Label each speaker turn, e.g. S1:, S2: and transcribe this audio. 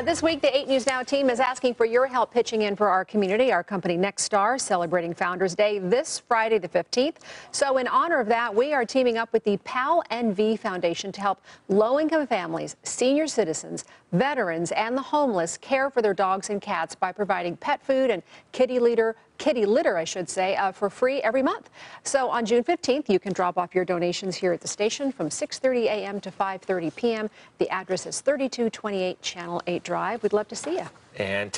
S1: This week, the 8 News Now team is asking for your help pitching in for our community. Our company Nexstar celebrating Founders Day this Friday the 15th. So in honor of that, we are teaming up with the PAL NV Foundation to help low-income families, senior citizens, veterans, and the homeless care for their dogs and cats by providing pet food and kitty litter, for free every month. So on June 15th, you can drop off your donations here at the station from 6:30 a.m. to 5:30 p.m. The address is 3228 Channel 8 Drive. We'd love to see you.
S2: And